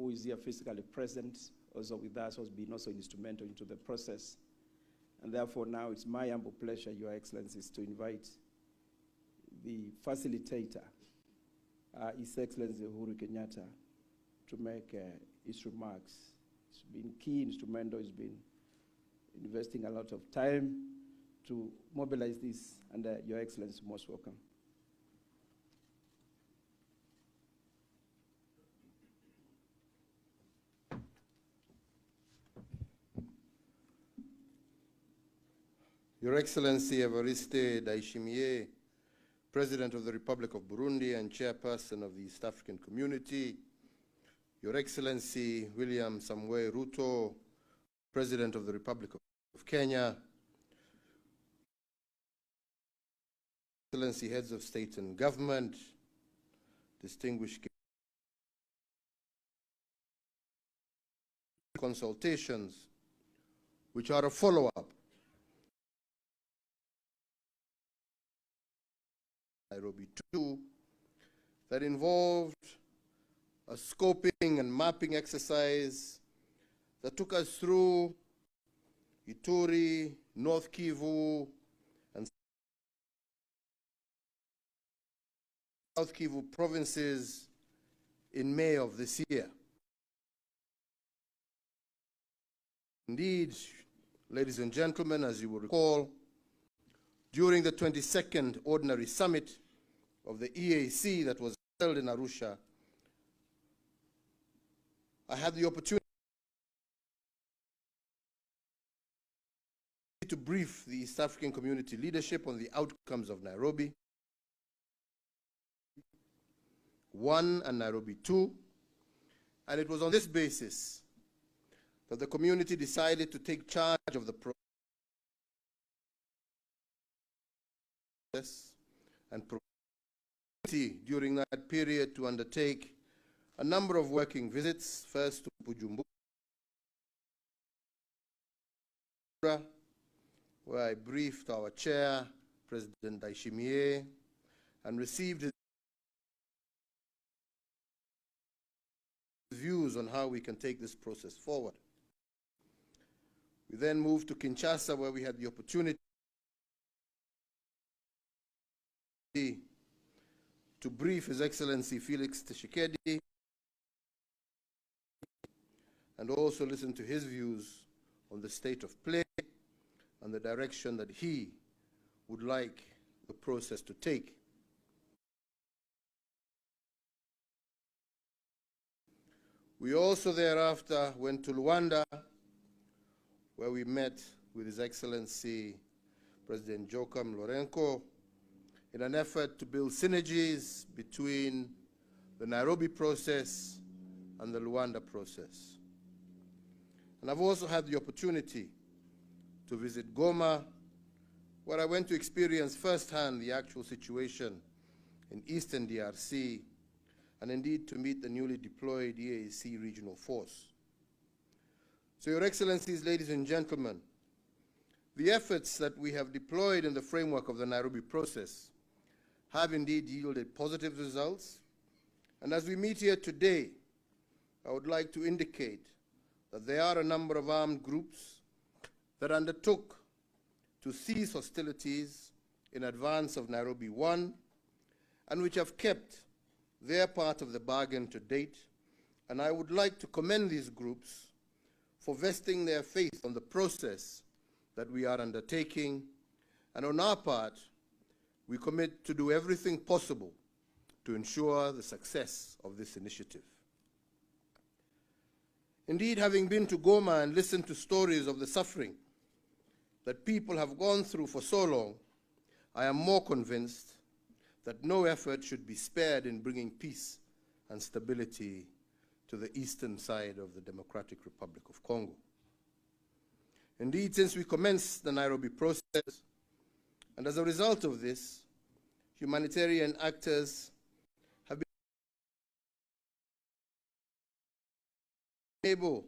who is here physically present, also with us, has been also instrumental into the process. And therefore now it's my humble pleasure, Your Excellencies, to invite the facilitator, His Excellency Uhuru Kenyatta, to make his remarks. It's been key, instrumental, he's been investing a lot of time to mobilize this, and Your Excellency, most welcome. Your Excellency Evariste Ndayishimiye, President of the Republic of Burundi and Chairperson of the East African Community, Your Excellency William Samoei Ruto, President of the Republic of Kenya, Excellency Heads of State and Government, distinguished consultations, which are a follow-up Nairobi 2, that involved a scoping and mapping exercise that took us through Ituri, North Kivu, and South Kivu provinces in May of this year. Indeed, ladies and gentlemen, as you will recall, during the 22nd Ordinary Summit of the EAC that was held in Arusha, I had the opportunity to brief the East African Community leadership on the outcomes of Nairobi 1 and Nairobi 2, and it was on this basis that the community decided to take charge of the process and during that period to undertake a number of working visits, first to Bujumbura, where I briefed our chair, President Ndayishimiye, and received his views on how we can take this process forward. We then moved to Kinshasa, where we had the opportunity to brief His Excellency Felix Tshisekedi and also listen to his views on the state of play and the direction that he would like the process to take. We also thereafter went to Luanda, where we met with His Excellency President Joachim Lourenco in an effort to build synergies between the Nairobi process and the Luanda process. And I've also had the opportunity to visit Goma, where I went to experience firsthand the actual situation in Eastern DRC, and indeed to meet the newly deployed EAC regional force. So, Your Excellencies, ladies and gentlemen, the efforts that we have deployed in the framework of the Nairobi process have indeed yielded positive results. And as we meet here today, I would like to indicate that there are a number of armed groups that undertook to cease hostilities in advance of Nairobi 1, and which have kept their part of the bargain to date. And I would like to commend these groups for vesting their faith on the process that we are undertaking. And on our part, we commit to do everything possible to ensure the success of this initiative. Indeed, having been to Goma and listened to stories of the suffering that people have gone through for so long, I am more convinced that no effort should be spared in bringing peace and stability to the eastern side of the Democratic Republic of Congo. Indeed, since we commenced the Nairobi process, and as a result of this, humanitarian actors have been able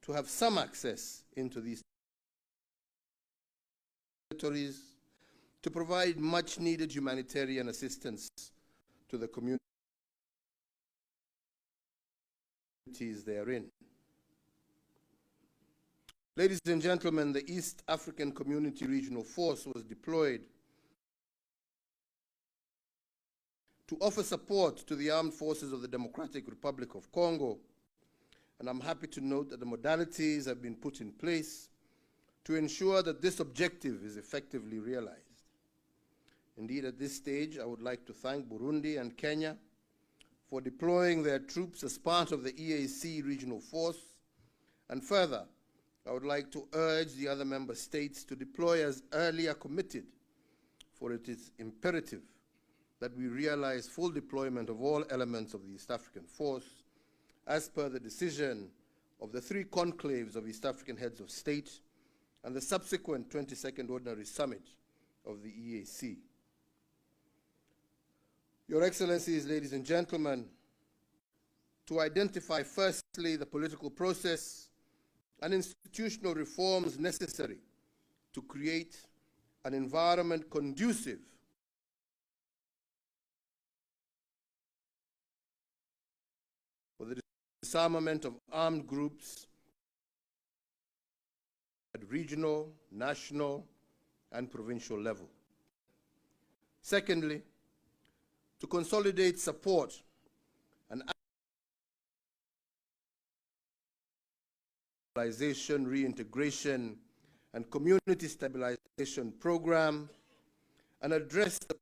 to have some access into these territories to provide much needed humanitarian assistance to the community. therein. Ladies and gentlemen, the East African Community Regional Force was deployed to offer support to the armed forces of the Democratic Republic of Congo, and I'm happy to note that the modalities have been put in place to ensure that this objective is effectively realized. Indeed, at this stage, I would like to thank Burundi and Kenya for deploying their troops as part of the EAC regional force, and further, I would like to urge the other member states to deploy as earlier committed, for it is imperative that we realize full deployment of all elements of the East African force as per the decision of the 3 conclaves of East African heads of state and the subsequent 22nd Ordinary Summit of the EAC. Your Excellencies, ladies and gentlemen, to identify firstly the political process and institutional reforms necessary to create an environment conducive for the disarmament of armed groups at regional, national, and provincial level. Secondly, to consolidate support and reintegration, and community stabilization program, and address the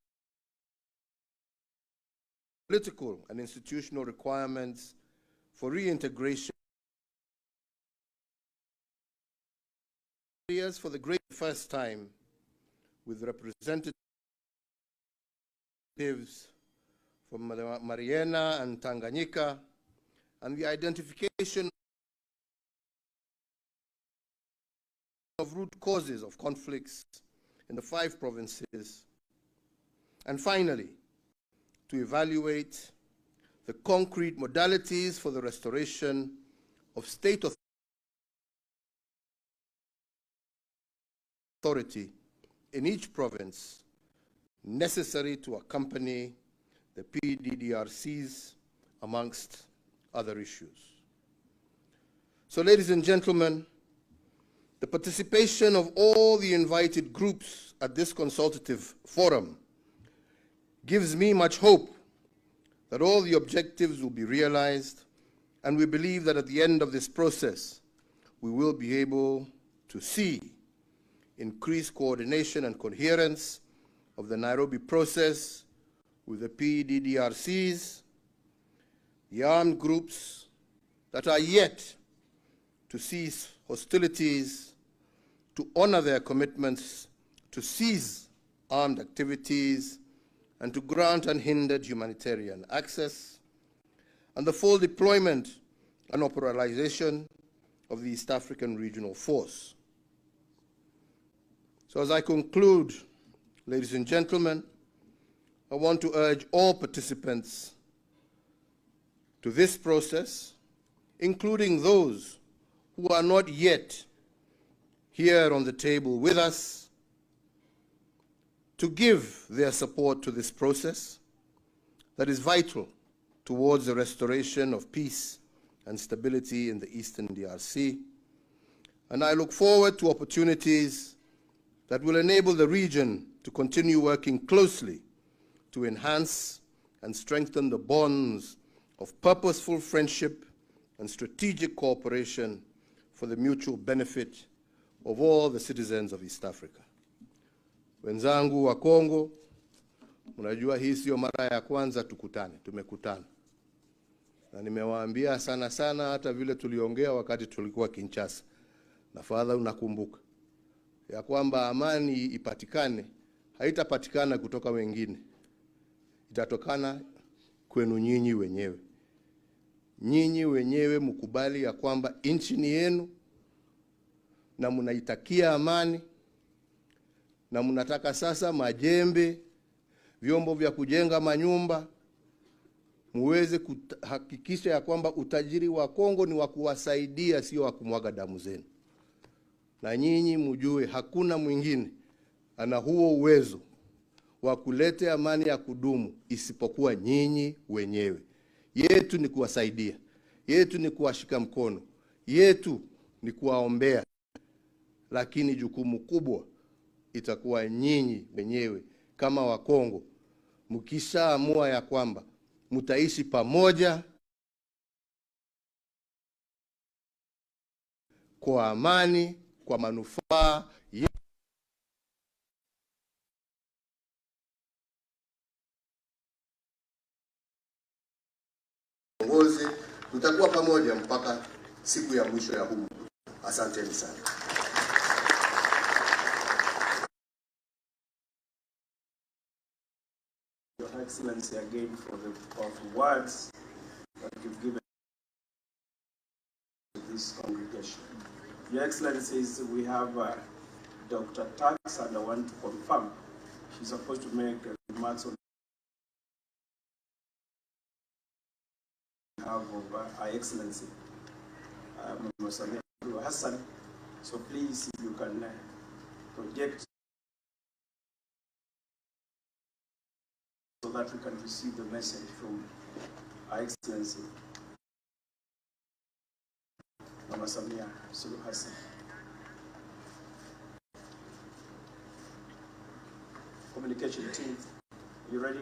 political and institutional requirements for reintegration for the great first time with representatives from Mariana and Tanganyika, and the identification of root causes of conflicts in the 5 provinces, and finally, to evaluate the concrete modalities for the restoration of state authority in each province necessary to accompany the PDDRCs, amongst other issues. So, ladies and gentlemen, the participation of all the invited groups at this consultative forum gives me much hope that all the objectives will be realized, and we believe that at the end of this process, we will be able to see increased coordination and coherence of the Nairobi process with the PDDRCs, the armed groups that are yet to cease hostilities, to honor their commitments to cease armed activities, and to grant unhindered humanitarian access, and the full deployment and operationalization of the East African Regional Force. So as I conclude, ladies and gentlemen, I want to urge all participants to this process, including those who are not yet here on the table with us, to give their support to this process that is vital towards the restoration of peace and stability in the Eastern DRC. And I look forward to opportunities that will enable the region to continue working closely to enhance and strengthen the bonds of purposeful friendship and strategic cooperation for the mutual benefit of all the citizens of East Africa. Wenzangu wa Kongo, mnajua hii sio mara ya kwanza tukutane, tumekutana. Na nimewaambia sana hata vile tuliongea wakati tulikuwa Kinshasa. Na fadha unakumbuka ya kwamba amani ipatikane, haitapatikana kutoka wengine. Itatokana kwenu nyinyi wenyewe. Nyinyi wenyewe mkubali ya kwamba nchi ni yenu na mnaitakia amani, na mnataka sasa majembe, vyombo vya kujenga manyumba, muweze kuhakikisha ya kwamba utajiri wa Kongo ni wa kuwasaidia, sio wa kumwaga damu zenu. Na nyinyi mjue hakuna mwingine ana huo uwezo wa kuleta amani ya kudumu isipokuwa nyinyi wenyewe. Yetu ni kuwasaidia, yetu ni kuwashika mkono, yetu ni kuwaombea, lakini jukumu kubwa itakuwa nyinyi wenyewe kama Wakongo, mkishaamua ya kwamba mtaishi pamoja kwa amani, kwa manufaa viongozi, tutakuwa pamoja mpaka siku ya mwisho ya humu. Asanteni sana. Your Excellency, again for the powerful words that you've given to this congregation. Your Excellencies, we have Dr. Tax, and I want to confirm she's supposed to make remarks on behalf of Her Excellency Mama Hassan. So please, if you can project so that we can receive the message from Her Excellency Mama Samia Suluhu Hassan. Communication team, you ready?